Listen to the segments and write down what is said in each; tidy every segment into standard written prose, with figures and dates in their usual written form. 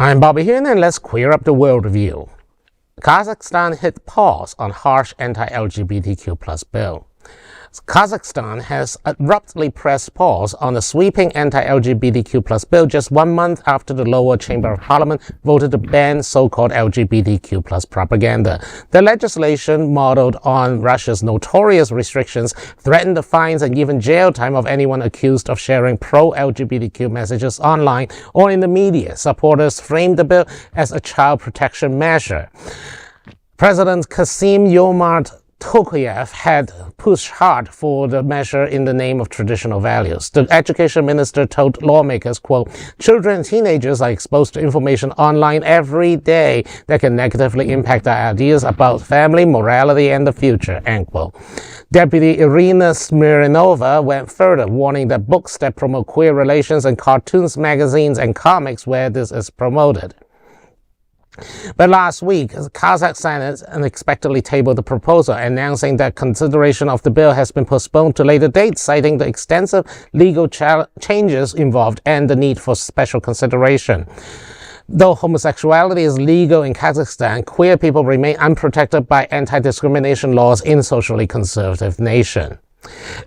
I'm Bobby here, and let's queer up the world review. Kazakhstan hit pause on harsh anti-LGBTQ+ bill. Kazakhstan has abruptly pressed pause on a sweeping anti-LGBTQ+ bill just 1 month after the lower chamber of parliament voted to ban so-called LGBTQ+ propaganda. The legislation, modeled on Russia's notorious restrictions, threatened the fines and even jail time of anyone accused of sharing pro-LGBTQ messages online or in the media. Supporters framed the bill as a child protection measure. President Kassym-Jomart Tokayev had pushed hard for the measure in the name of traditional values. The education minister told lawmakers, quote, "Children and teenagers are exposed to information online every day that can negatively impact their ideas about family, morality, and the future," end quote. Deputy Irina Smirnova went further, warning that books that promote queer relations and cartoons, magazines, and comics where this is promoted. But last week, the Kazakh Senate unexpectedly tabled the proposal, announcing that consideration of the bill has been postponed to later dates, citing the extensive legal changes involved and the need for special consideration. Though homosexuality is legal in Kazakhstan, queer people remain unprotected by anti-discrimination laws in socially conservative nation.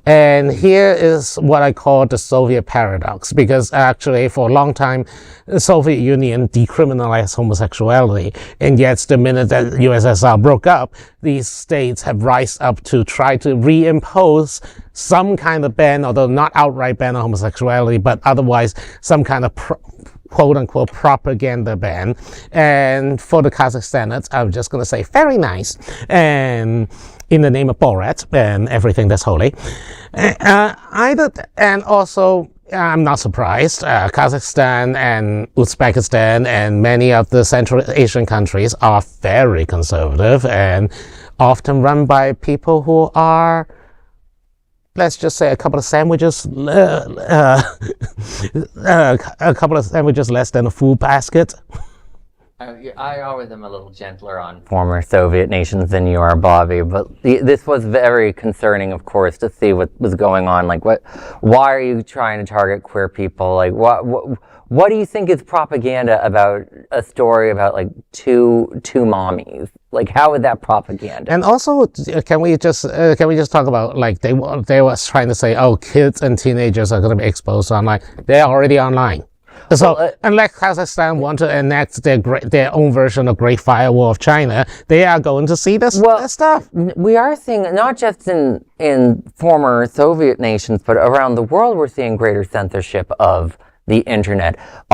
And here is what I call the Soviet paradox, because actually for a long time the Soviet Union decriminalized homosexuality, and yet the minute that USSR broke up, these states have risen up to try to reimpose some kind of ban, although not outright ban on homosexuality, but otherwise some kind of quote-unquote propaganda ban. And for the Kazakh Senate, I'm just going to say very nice, and in the name of Borat and everything that's holy. And also, I'm not surprised, Kazakhstan and Uzbekistan and many of the Central Asian countries are very conservative and often run by people who are, let's just say, a couple of sandwiches less than a full basket. I always am a little gentler on former Soviet nations than you are, Bobby, but this was very concerning, of course, to see what was going on. Like, why are you trying to target queer people? Like, what do you think is propaganda about a story about, like, two mommies? Like, how is that propaganda? And also, can we just talk about, like, they were trying to say, oh, kids and teenagers are going to be exposed online. They're already online. So, unless Kazakhstan want to enact their own version of Great Firewall of China, they are going to see this stuff. We are seeing, not just in former Soviet nations, but around the world, we're seeing greater censorship of the internet.